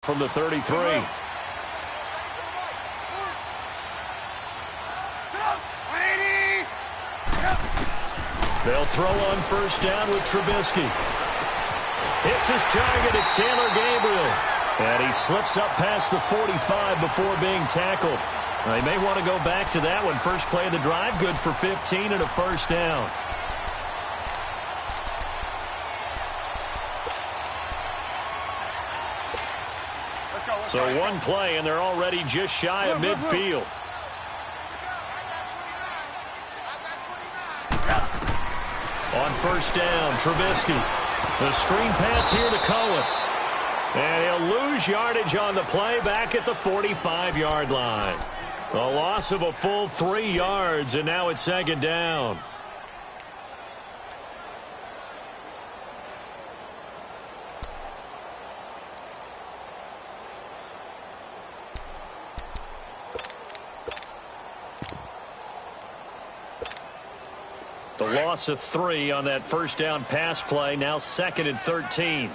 From the 33. They'll throw on first down with Trubisky. Hits his target. It's Taylor Gabriel. And he slips up past the 45 before being tackled. They may want to go back to that one. First play of the drive, good for 15 and a first down. So one play, and they're already just shy of midfield. On first down, Trubisky. The screen pass here to Cohen. And he'll lose yardage on the play back at the 45-yard line. A loss of a full 3 yards, and now it's second down. The loss of 3 on that first down pass play, now second and 13.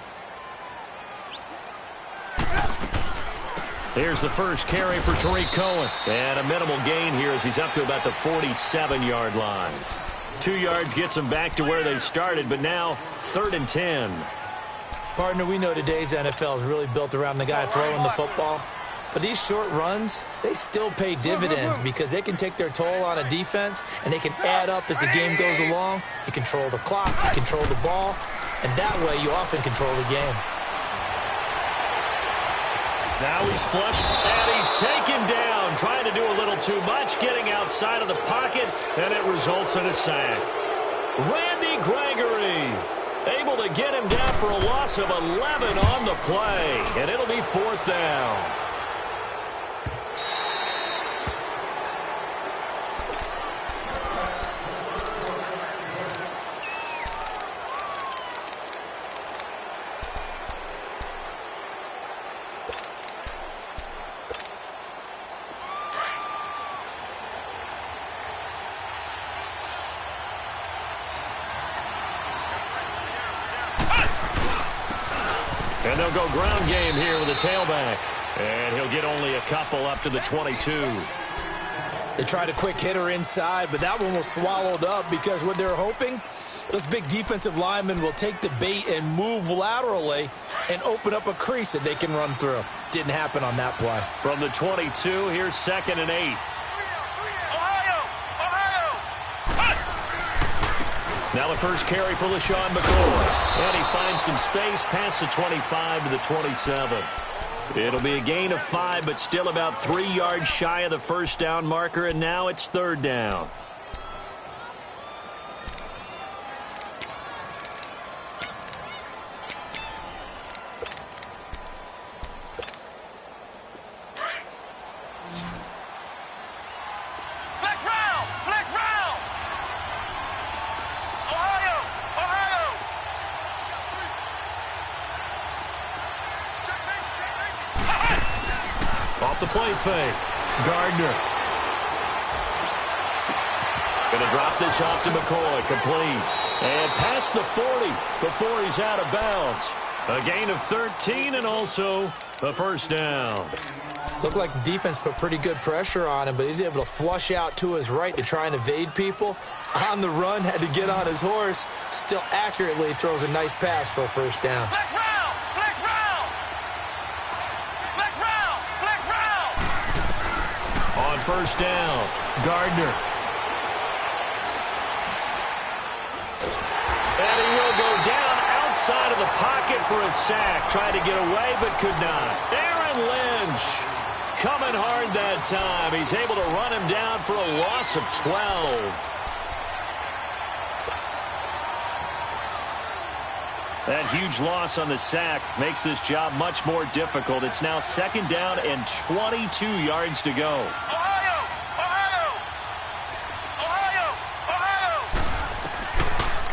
Here's the first carry for Tariq Cohen. And a minimal gain here as he's up to about the 47-yard line. 2 yards gets them back to where they started, but now 3rd and 10. Partner, we know today's NFL is really built around the guy throwing the football. But these short runs, they still pay dividends because they can take their toll on a defense and they can add up as the game goes along. You control the clock, you control the ball, and that way you often control the game. Now he's flushed, and he's taken down, trying to do a little too much, getting outside of the pocket, and it results in a sack. Randy Gregory able to get him down for a loss of 11 on the play, and it'll be 4th down. And they'll go ground game here with a tailback. And he'll get only a couple up to the 22. They tried a quick hitter inside, but that one was swallowed up because what they're hoping, those big defensive linemen will take the bait and move laterally and open up a crease that they can run through. Didn't happen on that play. From the 22, here's 2nd and 8. Now the first carry for LaShawn McCoy. And he finds some space past the 25 to the 27. It'll be a gain of 5, but still about 3 yards shy of the first down marker, and now it's 3rd down. Off the play fake. Gardner. Going to drop this off to McCoy. Complete. And past the 40 before he's out of bounds. A gain of 13 and also a first down. Looked like the defense put pretty good pressure on him, but he's able to flush out to his right to try and evade people. On the run, had to get on his horse. Still accurately throws a nice pass for a first down. On first down, Gardner. And he will go down outside of the pocket for a sack. Tried to get away, but could not. Aaron Lynch coming hard that time. He's able to run him down for a loss of 12. That huge loss on the sack makes this job much more difficult. It's now 2nd down and 22 yards to go.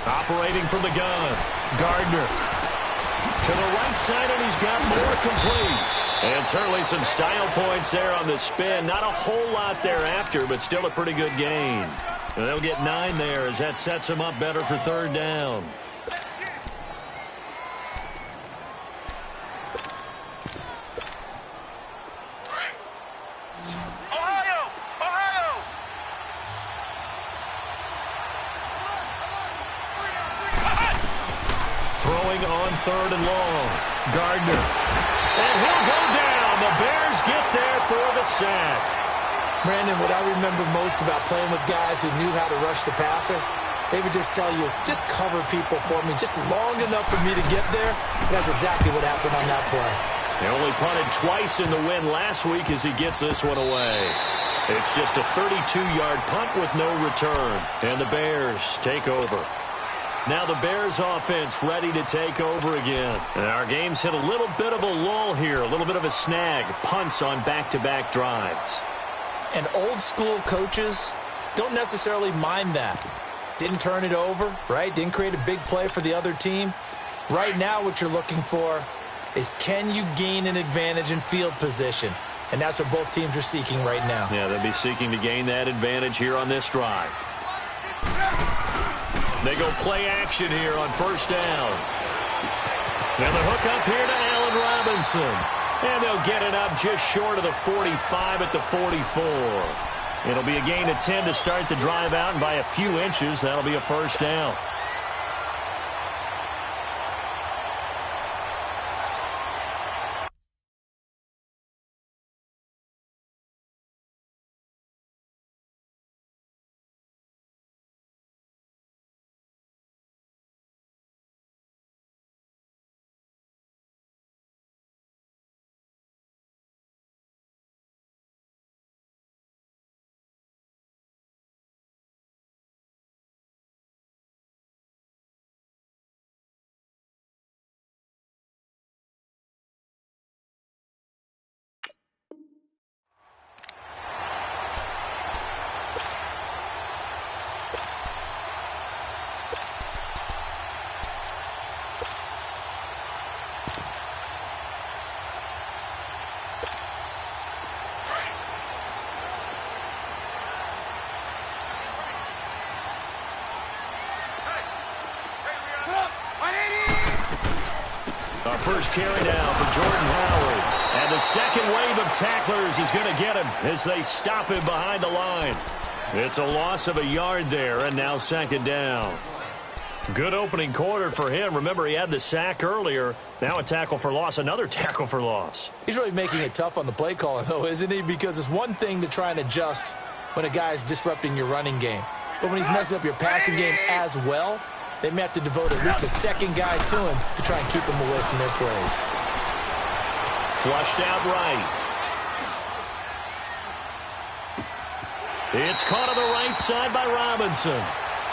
Operating from the gun, Gardner. To the right side, and he's got more complete. And certainly some style points there on the spin. Not a whole lot thereafter, but still a pretty good gain. And they'll get 9 there as that sets them up better for 3rd down. 3rd and long. Gardner. And he'll go down. The Bears get there for the sack. Brandon, what I remember most about playing with guys who knew how to rush the passer, they would just tell you, just cover people for me just long enough for me to get there. And that's exactly what happened on that play. They only punted twice in the win last week as he gets this one away. It's just a 32-yard punt with no return. And the Bears take over. Now the Bears offense ready to take over again. And our game's hit a little bit of a lull here, a little bit of a snag. Punts on back-to-back drives. And old-school coaches don't necessarily mind that. Didn't turn it over, right? Didn't create a big play for the other team. Right now what you're looking for is, can you gain an advantage in field position? And that's what both teams are seeking right now. Yeah, they'll be seeking to gain that advantage here on this drive. They go play action here on 1st down. And the hook up here to Allen Robinson. And they'll get it up just short of the 45 at the 44. It'll be a gain of 10 to start the drive out, and by a few inches, that'll be a 1st down. Our first carry now for Jordan Howard. And the second wave of tacklers is going to get him as they stop him behind the line. It's a loss of a yard there, and now 2nd down. Good opening quarter for him. Remember, he had the sack earlier. Now a tackle for loss, another tackle for loss. He's really making it tough on the play caller, though, isn't he? Because it's one thing to try and adjust when a guy's disrupting your running game. But when he's messing up your passing game as well, they may have to devote at least a second guy to him to try and keep him away from their plays. Flushed out right. It's caught on the right side by Robinson.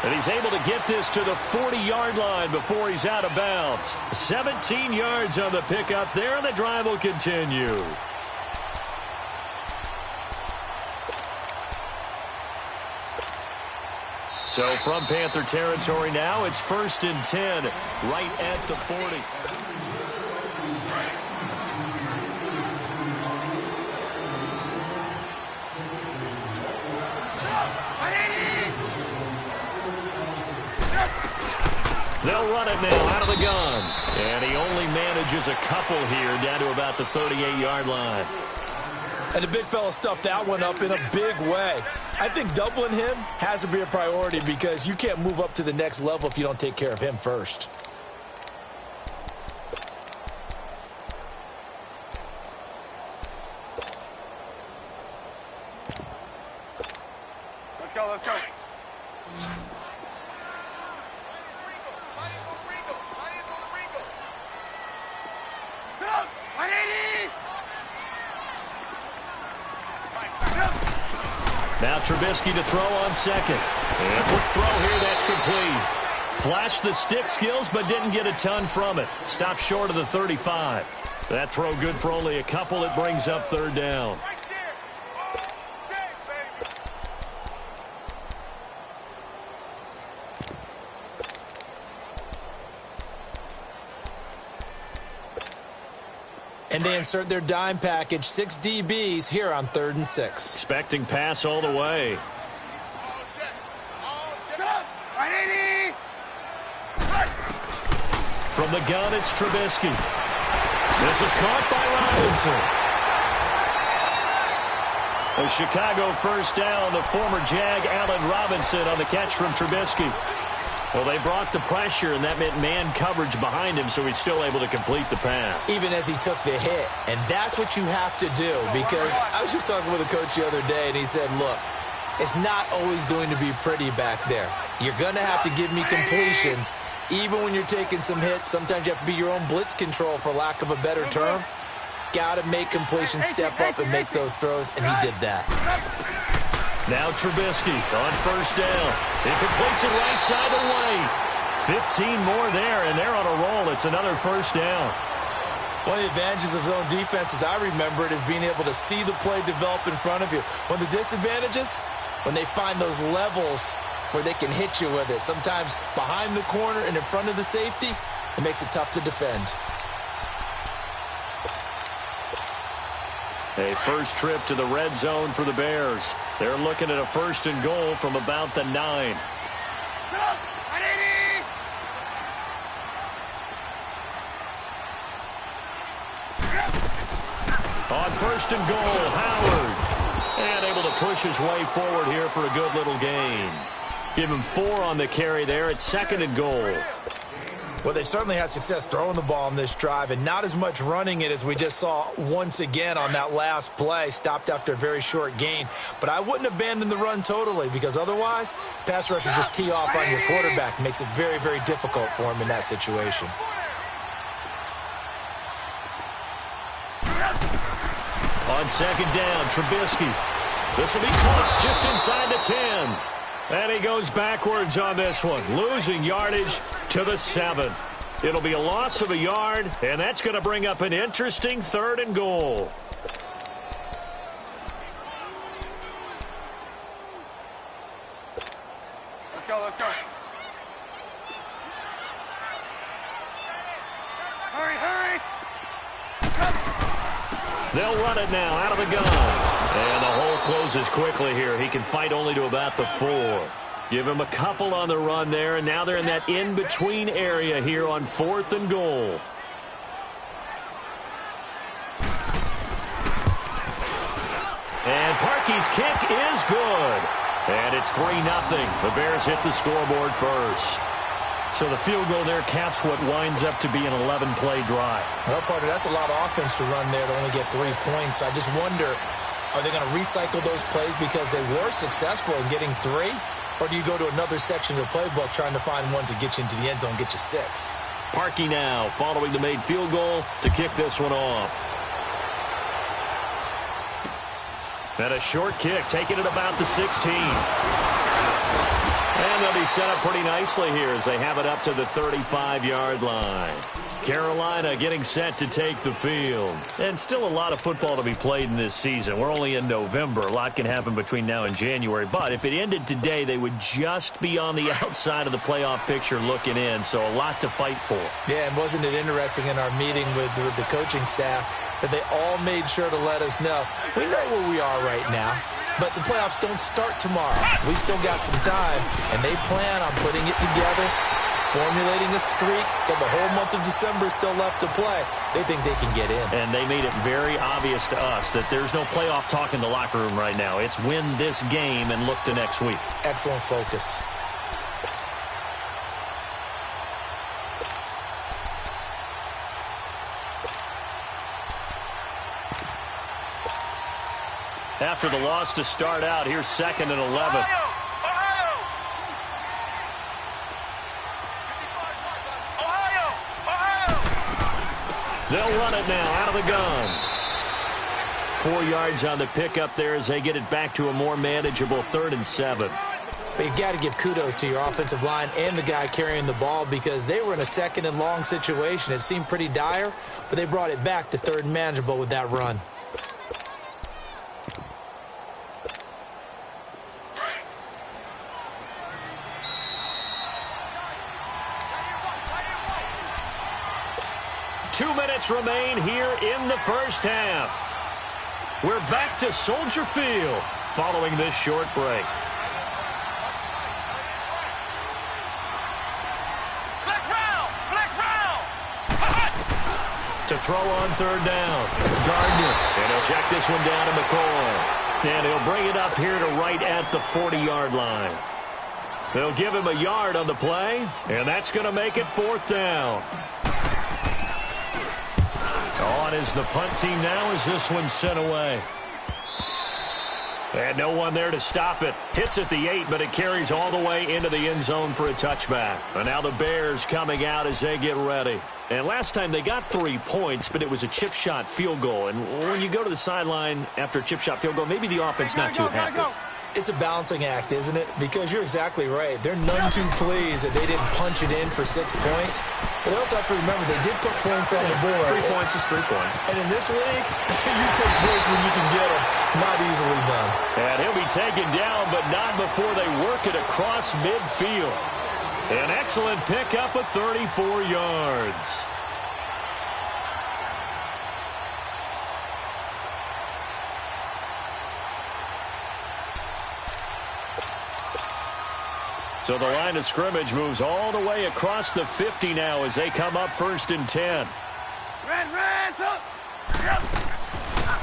And he's able to get this to the 40-yard line before he's out of bounds. 17 yards on the pickup there, and the drive will continue. So from Panther territory now, it's 1st and 10, right at the 40. They'll run it now out of the gun. And he only manages a couple here down to about the 38-yard line. And the big fella stuffed that one up in a big way. I think doubling him has to be a priority because you can't move up to the next level if you don't take care of him first. Let's go, let's go. Now Trubisky to throw on 2nd. And a quick throw here, that's complete. Flashed the stick skills, but didn't get a ton from it. Stopped short of the 35. That throw good for only a couple. It brings up 3rd down. And they insert their dime package, 6 DBs here on 3rd and 6. Expecting pass all the way. From the gun, it's Trubisky. This is caught by Robinson. A Chicago 1st down. The former Jag, Allen Robinson, on the catch from Trubisky. Well, they brought the pressure, and that meant man coverage behind him, so he's still able to complete the pass. Even as he took the hit. And that's what you have to do, because I was just talking with a coach the other day, and he said, look, it's not always going to be pretty back there. You're going to have to give me completions. Even when you're taking some hits, sometimes you have to be your own blitz control, for lack of a better term. Got to make completions, step up, and make those throws, and he did that. Now Trubisky on first down. He completes it right side away. 15 more there, and they're on a roll. It's another first down. One of the advantages of zone defense, as I remember it, is being able to see the play develop in front of you. One of the disadvantages, when they find those levels where they can hit you with it, sometimes behind the corner and in front of the safety, it makes it tough to defend. A first trip to the red zone for the Bears. They're looking at a first and goal from about the 9. On first and goal, Howard. And able to push his way forward here for a good little gain. Give him 4 on the carry there at second and goal. Well, they've certainly had success throwing the ball on this drive, and not as much running it as we just saw once again on that last play, stopped after a very short gain. But I wouldn't abandon the run totally, because otherwise, pass rushers just tee off on your quarterback. It makes it very, very difficult for him in that situation. On second down, Trubisky. This will be caught just inside the 10. And he goes backwards on this one, losing yardage to the 7. It'll be a loss of a yard, and that's going to bring up an interesting third and goal. Let's go, let's go. Hurry, hurry. They'll run it now out of the gun. And the hole closes quickly here. He can fight only to about the 4. Give him a couple on the run there, and now they're in that in-between area here on 4th and goal. And Parkey's kick is good. And it's 3-0. The Bears hit the scoreboard first. So the field goal there caps what winds up to be an 11-play drive. Well, partner, that's a lot of offense to run there to only get 3 points. I just wonder, are they going to recycle those plays because they were successful in getting 3? Or do you go to another section of the playbook trying to find ones that get you into the end zone, get you 6? Parkey now following the made field goal to kick this one off. And a short kick, taking it about the 16. And they'll be set up pretty nicely here as they have it up to the 35-yard line. Carolina getting set to take the field. And still a lot of football to be played in this season. We're only in November. A lot can happen between now and January. But if it ended today, they would just be on the outside of the playoff picture looking in. So a lot to fight for. Yeah, and wasn't it interesting in our meeting with the coaching staff that they all made sure to let us know, we know where we are right now, but the playoffs don't start tomorrow. We still got some time, and they plan on putting it together, formulating a streak, got the whole month of December still left to play. They think they can get in. And they made it very obvious to us that there's no playoff talk in the locker room right now. It's win this game and look to next week. Excellent focus. After the loss to start out, here's 2nd and 11. They'll run it now out of the gun. 4 yards on the pickup there as they get it back to a more manageable 3rd and 7. But you've got to give kudos to your offensive line and the guy carrying the ball because they were in a 2nd and long situation. It seemed pretty dire, but they brought it back to 3rd and manageable with that run. Remain here in the first half. We're back to Soldier Field following this short break. Flex round! To throw on 3rd down, Gardner. And he'll check this one down to McCoy. And he'll bring it up here to right at the 40-yard line. They'll give him a yard on the play, and that's going to make it 4th down. On is the punt team now as this one's sent away. And no one there to stop it. Hits at the 8, but it carries all the way into the end zone for a touchback. And now the Bears coming out as they get ready. And last time they got 3 points, but it was a chip shot field goal. And when you go to the sideline after a chip shot field goal, maybe the offense not too happy. It's a balancing act, isn't it? Because you're exactly right. They're none too pleased that they didn't punch it in for 6 points. But they also have to remember they did put points on the board. 3 points is 3 points. And in this league, you take points when you can get them. Not easily done. And he'll be taken down, but not before they work it across midfield. An excellent pickup of 34 yards. So the line of scrimmage moves all the way across the 50 now as they come up 1st and 10.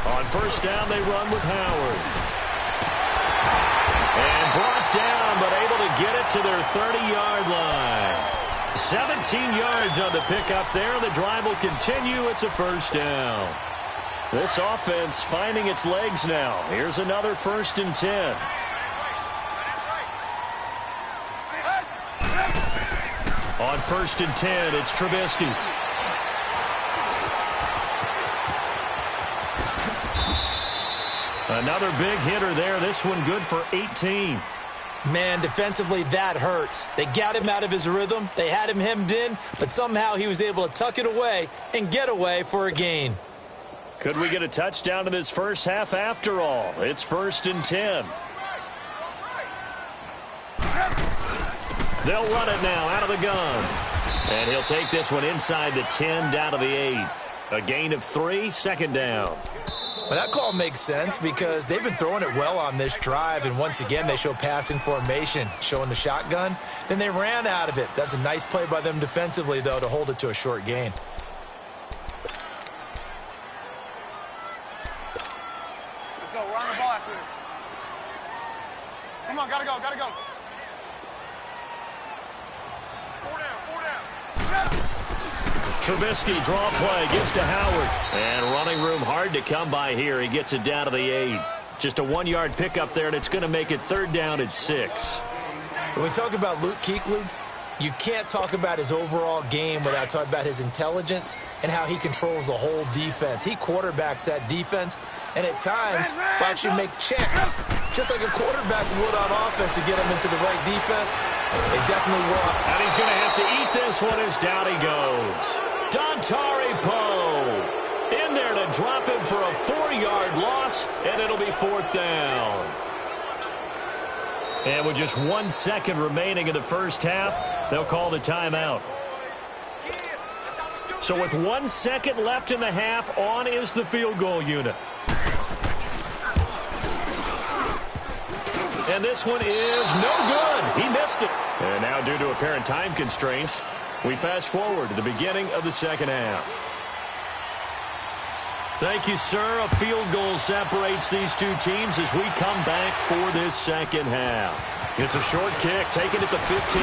On 1st down, they run with Howard. And brought down, but able to get it to their 30-yard line. 17 yards on the pickup there. The drive will continue. It's a 1st down. This offense finding its legs now. Here's another 1st and 10. On 1st and 10, it's Trubisky. Another big hitter there. This one good for 18. Man, defensively, that hurts. They got him out of his rhythm. They had him hemmed in, but somehow he was able to tuck it away and get away for a gain. Could we get a touchdown in this first half after all? It's 1st and 10. They'll run it now out of the gun. And he'll take this one inside the 10 down to the 8. A gain of 3, 2nd down. Well, that call makes sense because they've been throwing it well on this drive, and once again they show passing formation, showing the shotgun. Then they ran out of it. That's a nice play by them defensively, though, to hold it to a short gain. Let's go. We're on the ball after this. Come on, gotta go, gotta go. 4 down, 4 down. Trubisky, draw play, gives to Howard. And running room hard to come by here. He gets it down to the 8. Just a 1-yard pickup there, and it's going to make it 3rd down at 6. When we talk about Luke Kuechly, you can't talk about his overall game without talking about his intelligence and how he controls the whole defense. He quarterbacks that defense, and at times will actually make checks, just like a quarterback would on offense to get him into the right defense. They definitely will. And he's going to have to eat this one as down he goes. Dontari Poe in there to drop him for a 4-yard loss, and it'll be 4th down. And with just 1 second remaining in the first half, they'll call the timeout. So with 1 second left in the half, on is the field goal unit. And this one is no good. He missed it. And now due to apparent time constraints, we fast forward to the beginning of the second half. Thank you, sir. A field goal separates these two teams as we come back for this second half. It's a short kick, taken at the 15.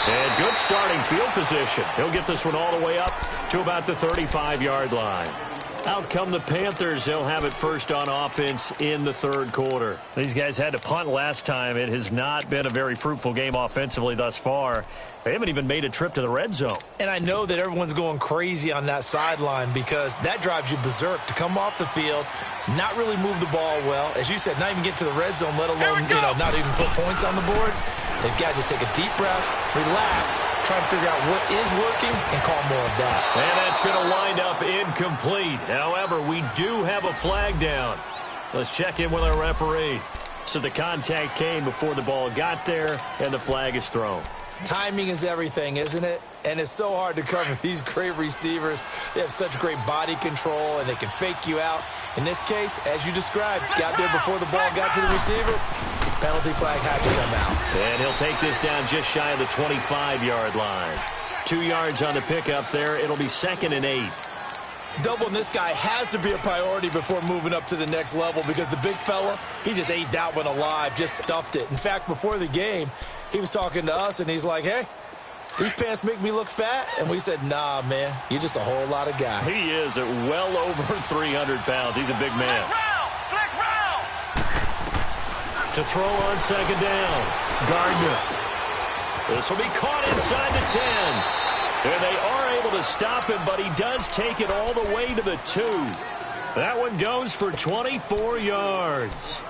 And good starting field position. He'll get this one all the way up to about the 35-yard line. Out come the Panthers. They'll have it first on offense in the 3rd quarter. These guys had to punt last time. It has not been a very fruitful game offensively thus far. They haven't even made a trip to the red zone. And I know that everyone's going crazy on that sideline because that drives you berserk to come off the field, not really move the ball well. As you said, not even get to the red zone, let alone, not even put points on the board. They've got to just take a deep breath, relax, try and figure out what is working, and call more of that. And that's going to wind up incomplete. However, we do have a flag down. Let's check in with our referee. So the contact came before the ball got there, and the flag is thrown. Timing is everything, isn't it? And it's so hard to cover these great receivers. They have such great body control, and they can fake you out. In this case, as you described, got there before the ball got to the receiver. Penalty flag had to come out. And he'll take this down just shy of the 25-yard line. 2 yards on the pickup there. It'll be 2nd and 8. Doubling this guy has to be a priority before moving up to the next level because the big fella, he just ate that one alive, just stuffed it. In fact, before the game, he was talking to us, and he's like, hey, these pants make me look fat? And we said, nah, man, you're just a whole lot of guy. He is at well over 300 pounds. He's a big man. Flex round. To throw on second down, Gardner. This will be caught inside the 10. And they are able to stop him, but he does take it all the way to the 2. That one goes for 24 yards.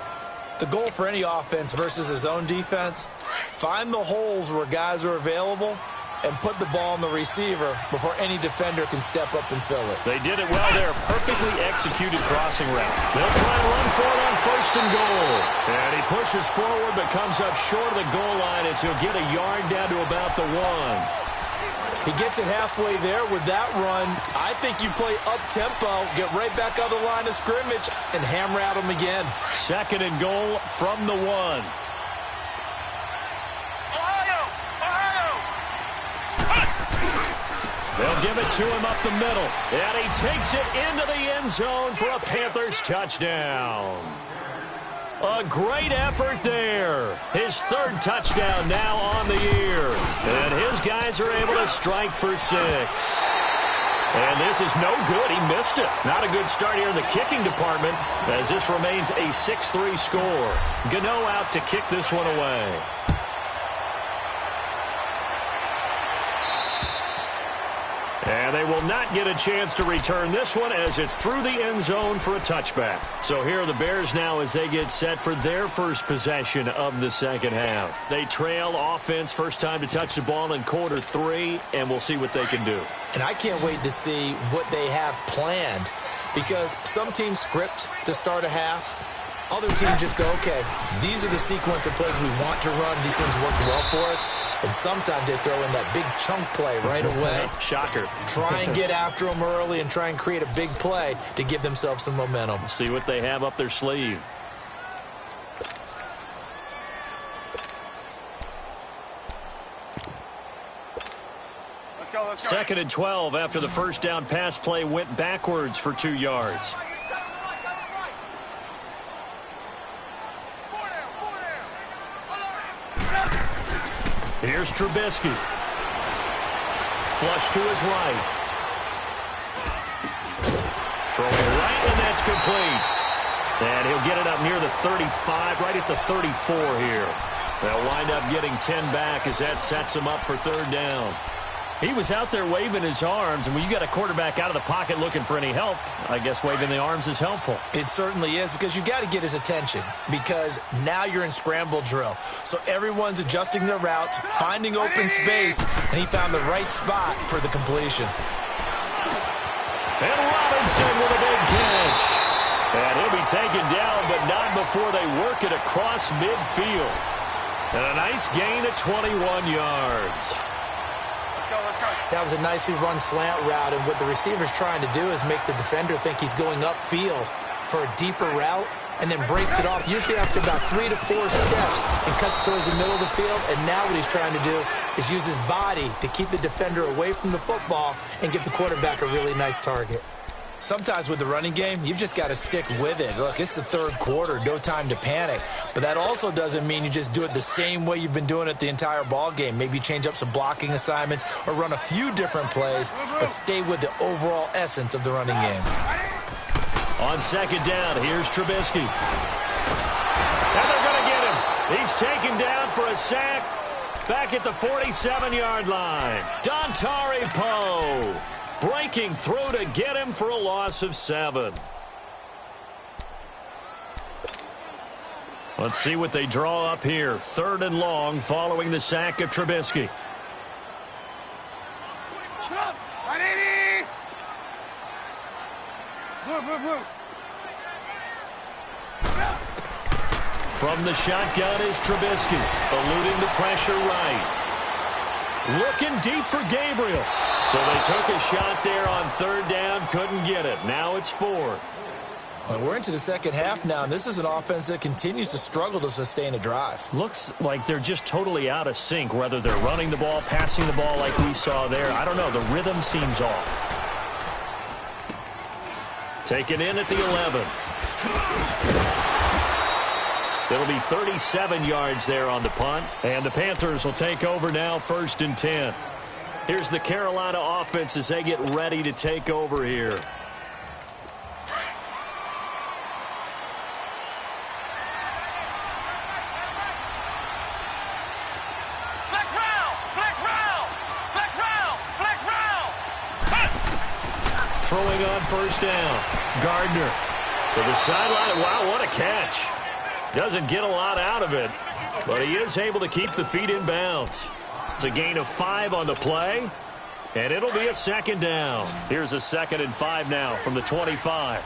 The goal for any offense versus his own defense, find the holes where guys are available and put the ball on the receiver before any defender can step up and fill it. They did it well there. Perfectly executed crossing route. They'll try and run for it on first and goal. And he pushes forward but comes up short of the goal line as he'll get a yard down to about the 1. He gets it halfway there with that run. I think you play up-tempo, get right back on the line of scrimmage, and hammer at him again. Second and goal from the 1. Ohio. They'll give it to him up the middle. And he takes it into the end zone for a Panthers touchdown. A great effort there. His third touchdown now on the year. And his guys are able to strike for 6. And this is no good. He missed it. Not a good start here in the kicking department as this remains a 6-3 score. Gano out to kick this one away. And they will not get a chance to return this one as it's through the end zone for a touchback. So here are the Bears now as they get set for their first possession of the second half. They trail offense, first time to touch the ball in quarter 3, and we'll see what they can do. And I can't wait to see what they have planned because some teams script to start a half. Other teams just go, okay, these are the sequence of plays we want to run. These things worked well for us. And sometimes they throw in that big chunk play right away. Shocker. Try and get after them early and try and create a big play to give themselves some momentum. See what they have up their sleeve. Let's go. Second and 12 after the first down pass play went backwards for 2 yards. Here's Trubisky. Flush to his right. Throwing right, and that's complete. And he'll get it up near the 35, right at the 34 here. They'll wind up getting 10 back as that sets him up for third down. He was out there waving his arms, and when you got a quarterback out of the pocket looking for any help, I guess waving the arms is helpful. It certainly is because you got to get his attention because now you're in scramble drill. So everyone's adjusting their routes, finding open space, and he found the right spot for the completion. And Robinson with a big catch. And he'll be taken down, but not before they work it across midfield. And a nice gain of 21 yards. That was a nicely run slant route, and what the receiver's trying to do is make the defender think he's going upfield for a deeper route and then breaks it off, usually after about 3 to 4 steps, and cuts towards the middle of the field. And now what he's trying to do is use his body to keep the defender away from the football and give the quarterback a really nice target. Sometimes with the running game, you've just got to stick with it. Look, it's the third quarter, no time to panic. But that also doesn't mean you just do it the same way you've been doing it the entire ball game. Maybe change up some blocking assignments or run a few different plays, but stay with the overall essence of the running game. On second down, here's Trubisky. And they're going to get him. He's taken down for a sack back at the 47-yard line. Dontari Poe breaking through to get him for a loss of 7. Let's see what they draw up here. Third and long following the sack of Trubisky. From the shotgun is Trubisky, eluding the pressure right. Looking deep for Gabriel. So they took a shot there on third down, couldn't get it. Now it's 4th. Well, we're into the second half now, and this is an offense that continues to struggle to sustain a drive. Looks like they're just totally out of sync, whether they're running the ball, passing the ball like we saw there. I don't know. The rhythm seems off. Taken in at the 11. It'll be 37 yards there on the punt. And the Panthers will take over now, 1st and 10. Here's the Carolina offense as they get ready to take over here. Throwing on 1st down. Gardner to the sideline. Wow, what a catch. Doesn't get a lot out of it, but he is able to keep the feet in bounds. It's a gain of 5 on the play, and it'll be a 2nd down. Here's a 2nd and 5 now from the 25.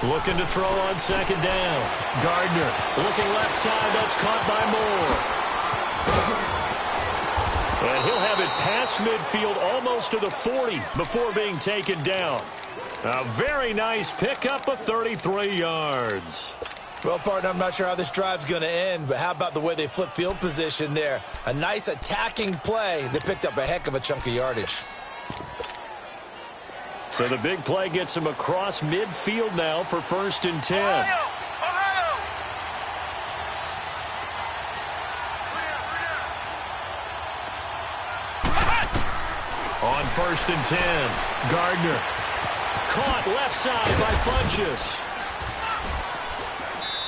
Looking to throw on 2nd down. Gardner looking left side. That's caught by Moore. And he'll have it past midfield almost to the 40 before being taken down. A very nice pickup of 33 yards. Well, partner, I'm not sure how this drive's going to end, but how about the way they flip field position there? A nice attacking play that picked up a heck of a chunk of yardage. So the big play gets him across midfield now for 1st and 10. On 1st and 10, Gardner. Caught left side by Funchess.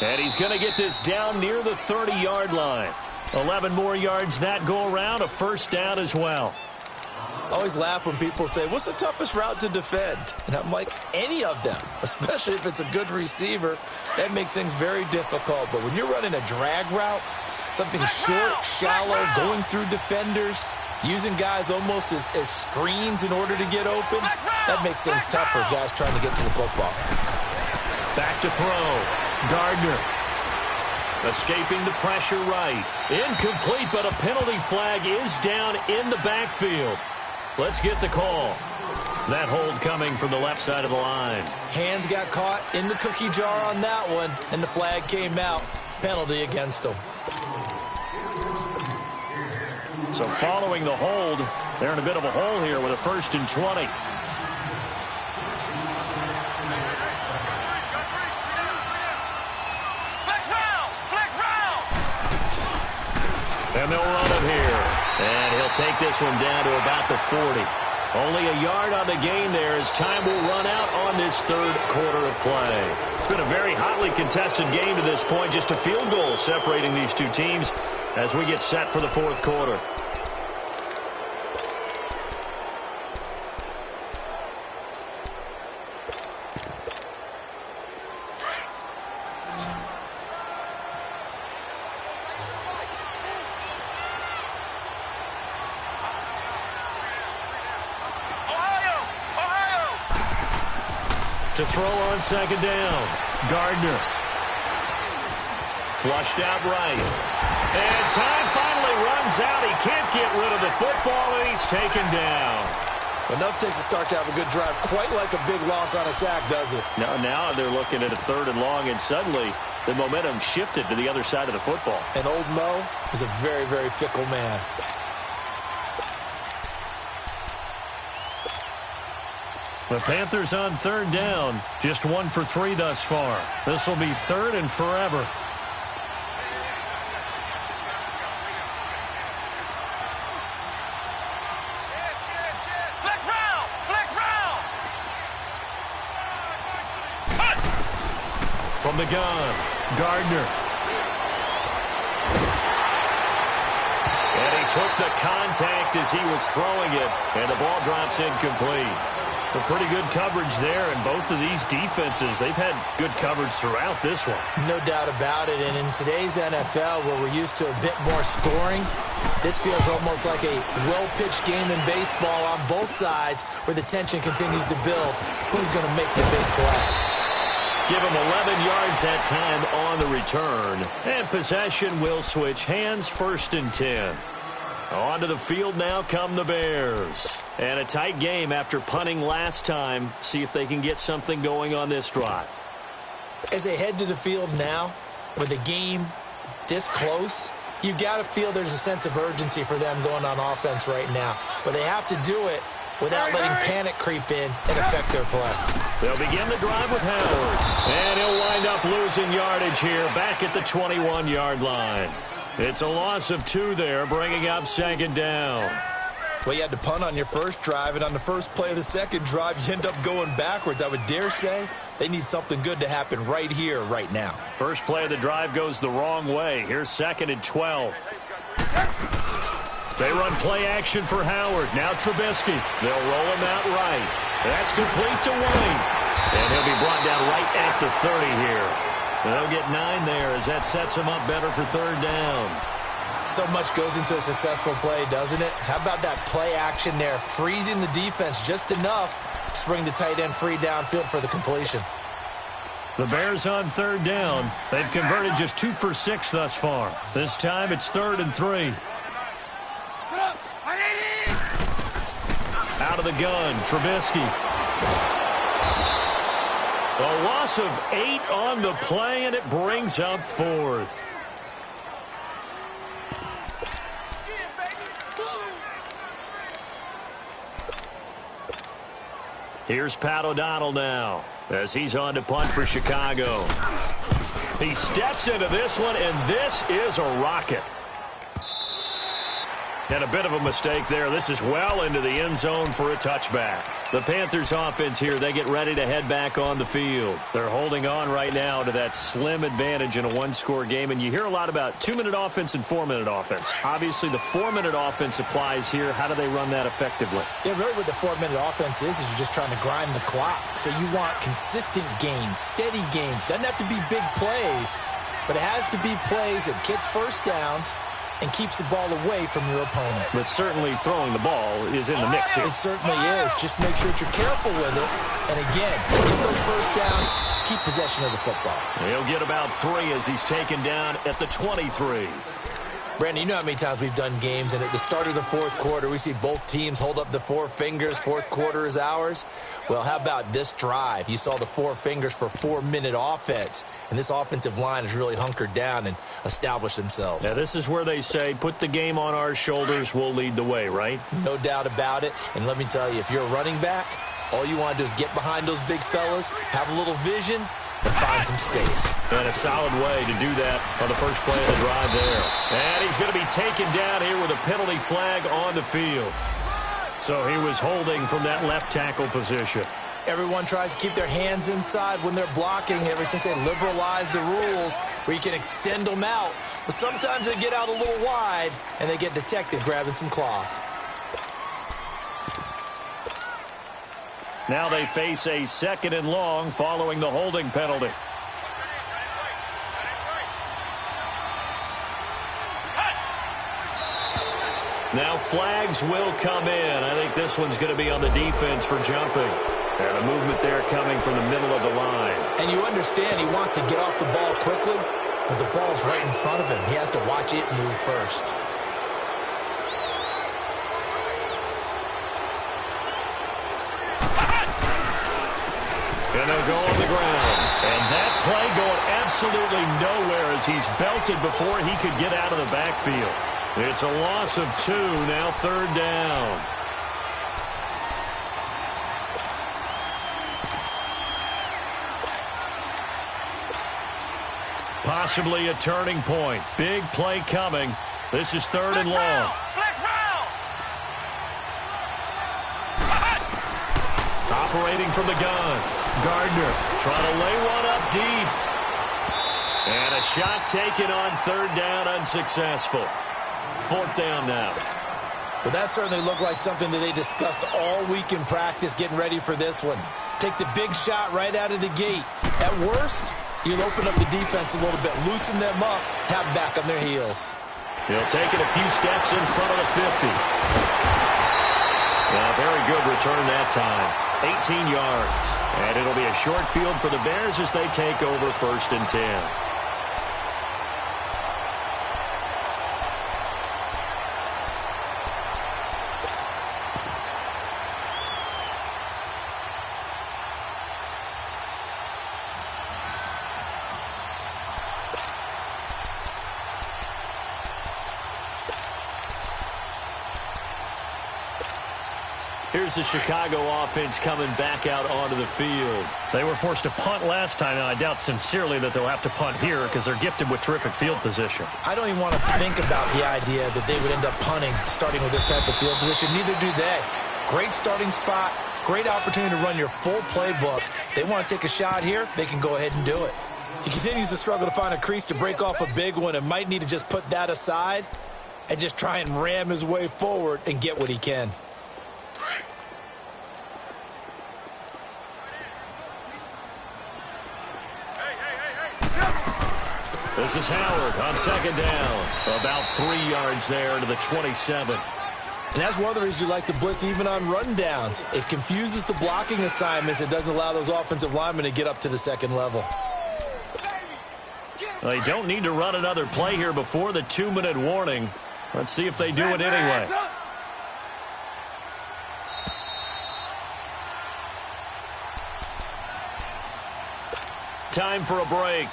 And he's going to get this down near the 30-yard line. 11 more yards that go around, a 1st down as well. I always laugh when people say, what's the toughest route to defend? And I'm like, any of them, especially if it's a good receiver. That makes things very difficult. But when you're running a drag route, something short, shallow, going through defenders, using guys almost as screens in order to get open, that makes things tough for guys trying to get to the football. Back to throw. Gardner. Escaping the pressure right. Incomplete, but a penalty flag is down in the backfield. Let's get the call. That hold coming from the left side of the line. Hands got caught in the cookie jar on that one, and the flag came out. Penalty against them. So following the hold, they're in a bit of a hole here with a 1st and 20. And they'll run it here. And he'll take this one down to about the 40. Only a yard on the gain there as time will run out on this 3rd quarter of play. It's been a very hotly contested game to this point. Just a field goal separating these two teams as we get set for the 4th quarter. To throw on 2nd down. Gardner. Flushed out right. And time finally runs out. He can't get rid of the football, and he's taken down. Enough takes a start to have a good drive. Quite like a big loss on a sack, does it? Now they're looking at a 3rd and long, and suddenly the momentum shifted to the other side of the football. And old Mo is a very, very fickle man. The Panthers on 3rd down. Just 1 for 3 thus far. This will be 3rd and forever. Flex round! Flex round! From the gun, Gardner. And he took the contact as he was throwing it, and the ball drops incomplete. A pretty good coverage there, and both of these defenses, they've had good coverage throughout this one. No doubt about it, and in today's NFL, where we're used to a bit more scoring, this feels almost like a well-pitched game in baseball on both sides, where the tension continues to build. Who's going to make the big play? Give him 11 yards that time on the return, and possession will switch hands, 1st and 10. Onto the field now come the Bears. And a tight game after punting last time. See if they can get something going on this drive. As they head to the field now, with the game this close, You got to feel there's a sense of urgency for them going on offense right now. But they have to do it without letting panic creep in and affect their play. They'll begin the drive with Howard. And he'll wind up losing yardage here back at the 21-yard line. It's a loss of 2 there, bringing up second down. Well, you had to punt on your first drive, and on the first play of the second drive, you end up going backwards. I would dare say they need something good to happen right here, right now. First play of the drive goes the wrong way. Here's 2nd and 12. They run play action for Howard. Now Trubisky. They'll roll him out right. That's complete to Wayne. And he'll be brought down right at the 30 here. They'll get 9 there as that sets him up better for third down. So much goes into a successful play, doesn't it? How about that play action there, freezing the defense just enough to bring the tight end free downfield for the completion. The Bears on third down. They've converted just 2 for 6 thus far. This time it's 3rd and 3. Out of the gun, Trubisky. A loss of 8 on the play, and it brings up 4th. Here's Pat O'Donnell now as he's on to punt for Chicago. He steps into this one, and this is a rocket. And a bit of a mistake there. This is well into the end zone for a touchback. The Panthers offense here, they get ready to head back on the field. They're holding on right now to that slim advantage in a one-score game. And you hear a lot about 2-minute offense and 4-minute offense. Obviously, the 4-minute offense applies here. How do they run that effectively? Yeah, really what the 4-minute offense is you're just trying to grind the clock. So you want consistent gains, steady gains. Doesn't have to be big plays, but it has to be plays that gets first downs and keeps the ball away from your opponent. But certainly throwing the ball is in the mix here. It certainly is. Just make sure that you're careful with it. And again, get those first downs, keep possession of the football. He'll get about 3 as he's taken down at the 23. Brandon, you know how many times we've done games, and at the start of the fourth quarter, we see both teams hold up the 4 fingers, fourth quarter is ours. Well, how about this drive? You saw the 4 fingers for 4-minute offense, and this offensive line has really hunkered down and established themselves. Now, this is where they say, put the game on our shoulders, we'll lead the way, right? No doubt about it, and let me tell you, if you're a running back, all you want to do is get behind those big fellas, have a little vision, and find some space. And a solid way to do that on the first play of the drive there. And he's going to be taken down here with a penalty flag on the field. So he was holding from that left tackle position. Everyone tries to keep their hands inside when they're blocking ever since they liberalized the rules where you can extend them out. But sometimes they get out a little wide and they get detected grabbing some cloth. Now they face a 2nd and long following the holding penalty. Now flags will come in. I think this one's going to be on the defense for jumping. And a movement there coming from the middle of the line. And you understand he wants to get off the ball quickly, but the ball's right in front of him. He has to watch it move first. And they'll go on the ground. And that play going absolutely nowhere as he's belted before he could get out of the backfield. It's a loss of 2, now 3rd down. Possibly a turning point. Big play coming. This is 3rd and long. Operating from the gun. Gardner trying to lay one up deep. And a shot taken on 3rd down, unsuccessful. 4th down now. Well, that certainly looked like something that they discussed all week in practice getting ready for this one. Take the big shot right out of the gate. At worst, you'll open up the defense a little bit, loosen them up, have them back on their heels. He'll take it a few steps in front of the 50. Well, very good return that time. 18 yards. And it'll be a short field for the Bears as they take over 1st and 10. Here's the Chicago offense coming back out onto the field. They were forced to punt last time, and I doubt sincerely that they'll have to punt here because they're gifted with terrific field position. I don't even want to think about the idea that they would end up punting starting with this type of field position. Neither do they. Great starting spot, great opportunity to run your full playbook. They want to take a shot here, they can go ahead and do it. He continues to struggle to find a crease to break off a big one and might need to just put that aside and just try and ram his way forward and get what he can. This is Howard on second down. About 3 yards there to the 27. And that's one of the reasons you like to blitz even on rundowns. It confuses the blocking assignments. It doesn't allow those offensive linemen to get up to the second level. They don't need to run another play here before the 2-minute warning. Let's see if they do it anyway. Time for a break.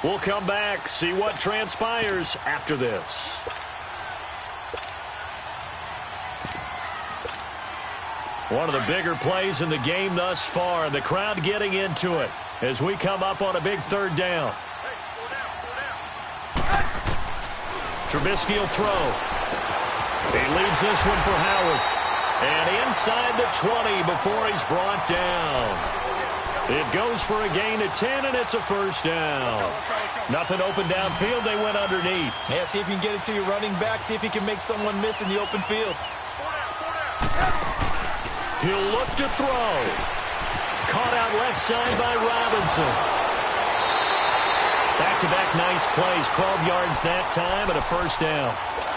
We'll come back, see what transpires after this. One of the bigger plays in the game thus far, and the crowd getting into it as we come up on a big third down. Trubisky will throw. He leaves this one for Howard. And inside the 20 before he's brought down. It goes for a gain of 10, and it's a first down. Nothing open downfield. They went underneath. Yeah, see if you can get it to your running back. See if you can make someone miss in the open field. He'll look to throw. Caught out left side by Robinson. Back-to-back nice plays. 12 yards that time and a first down.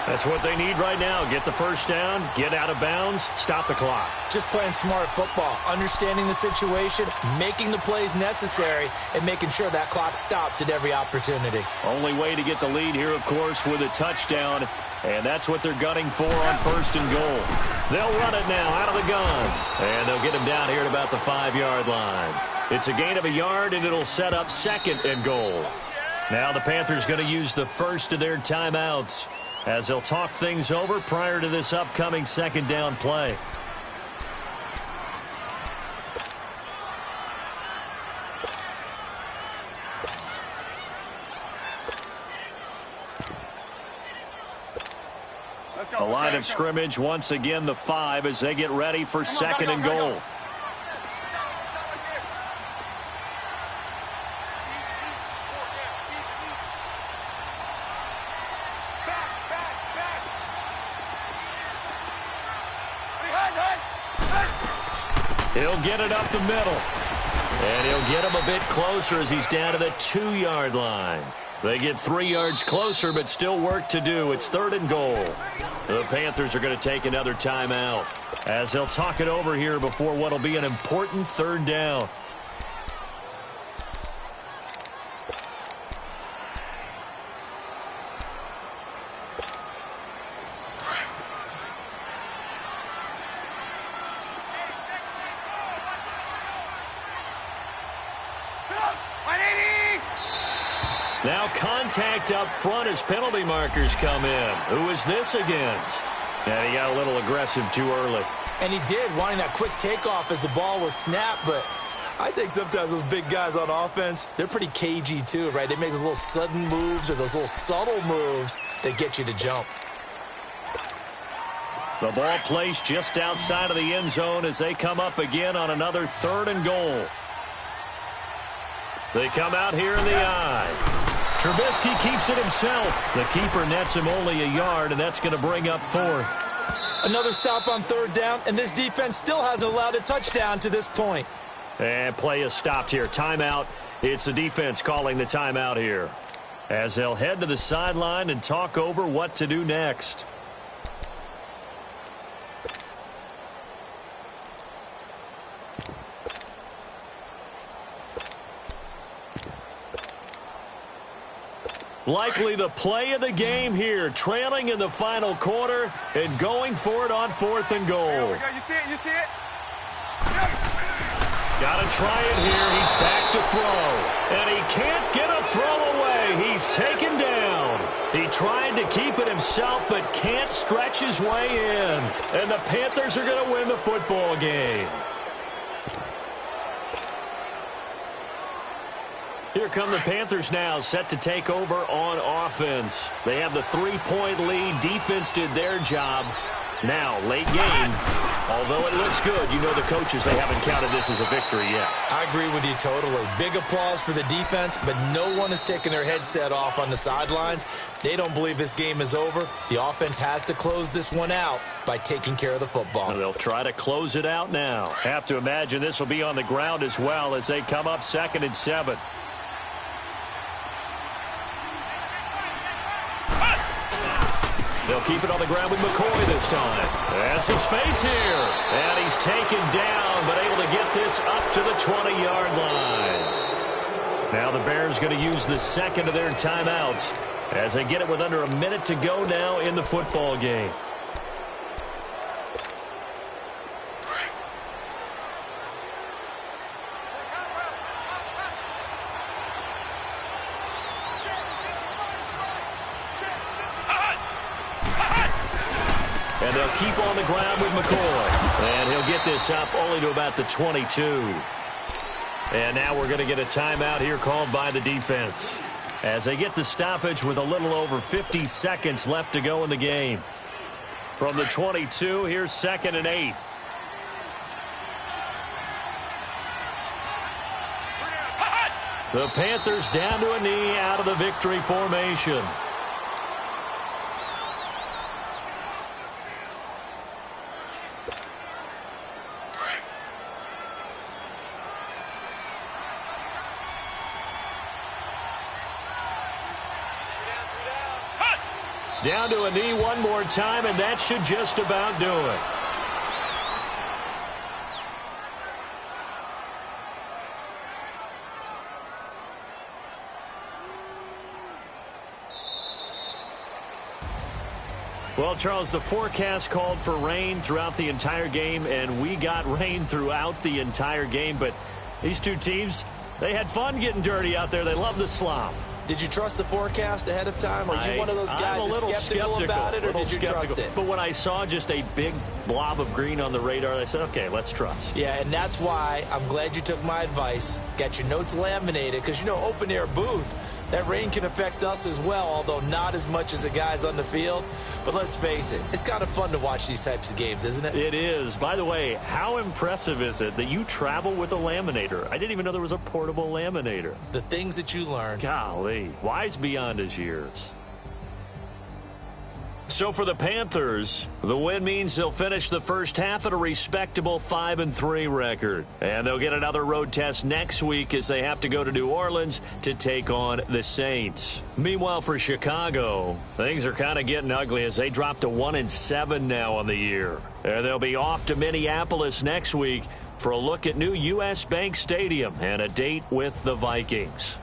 That's what they need right now. Get the first down, get out of bounds, stop the clock. Just playing smart football, understanding the situation, making the plays necessary, and making sure that clock stops at every opportunity. Only way to get the lead here, of course, with a touchdown, and that's what they're gunning for on first and goal. They'll run it now out of the gun, and they'll get him down here at about the 5-yard line. It's a gain of a yard, and it'll set up second and goal. Now the Panthers going to use the first of their timeouts as they'll talk things over prior to this upcoming second down play. The line of scrimmage once again the 5 as they get ready for second and goal. He'll get it up the middle. And he'll get him a bit closer as he's down to the 2-yard line. They get 3 yards closer, but still work to do. It's third and goal. The Panthers are going to take another timeout as they'll talk it over here before what will be an important third down. Now contact up front as penalty markers come in. Who is this against? And he got a little aggressive too early. And he did, wanting that quick takeoff as the ball was snapped, but I think sometimes those big guys on offense, they're pretty cagey too, right? They make those little sudden moves or those little subtle moves that get you to jump. The ball placed just outside of the end zone as they come up again on another third and goal. They come out here in the eye. Trubisky keeps it himself. The keeper nets him only a yard, and that's going to bring up fourth. Another stop on third down, and this defense still hasn't allowed a touchdown to this point. And play is stopped here. Timeout. It's the defense calling the timeout here as they'll head to the sideline and talk over what to do next. Likely the play of the game here, trailing in the final quarter and going for it on fourth and goal. You see it? You see it? Got to try it here. He's back to throw. And he can't get a throw away. He's taken down. He trying to keep it himself, but can't stretch his way in. And the Panthers are going to win the football game. Here come the Panthers now, set to take over on offense. They have the 3-point lead. Defense did their job. Now, late game, although it looks good, you know the coaches, they haven't counted this as a victory yet. I agree with you totally. Big applause for the defense, but no one is taking their headset off on the sidelines. They don't believe this game is over. The offense has to close this one out by taking care of the football. And they'll try to close it out now. Have to imagine this will be on the ground as well as they come up 2nd and 7. They'll keep it on the ground with McCoy this time. And some space here. And he's taken down, but able to get this up to the 20-yard line. Now the Bears going to use the second of their timeouts as they get it with under a minute to go now in the football game. And they'll keep on the ground with McCoy. And he'll get this up only to about the 22. And now we're going to get a timeout here called by the defense as they get the stoppage with a little over 50 seconds left to go in the game. From the 22, here's 2nd and 8. The Panthers down to a knee out of the victory formation. Down to a knee one more time, and that should just about do it. Well, Charles, the forecast called for rain throughout the entire game, and we got rain throughout the entire game. But these two teams, they had fun getting dirty out there. They love the slop. Did you trust the forecast ahead of time? Are you one of those guys that's skeptical about it, or did you trust it? But when I saw just a big blob of green on the radar, I said, okay, let's trust. Yeah, and that's why I'm glad you took my advice. Got your notes laminated, because, you know, open-air booth, that rain can affect us as well, although not as much as the guys on the field. But let's face it, it's kind of fun to watch these types of games, isn't it? It is. By the way, how impressive is it that you travel with a laminator? I didn't even know there was a portable laminator. The things that you learn. Golly, wise beyond his years. So for the Panthers, the win means they'll finish the first half at a respectable 5-3 record. And they'll get another road test next week as they have to go to New Orleans to take on the Saints. Meanwhile, for Chicago, things are kind of getting ugly as they drop to 1-7 now on the year. And they'll be off to Minneapolis next week for a look at new U.S. Bank Stadium and a date with the Vikings.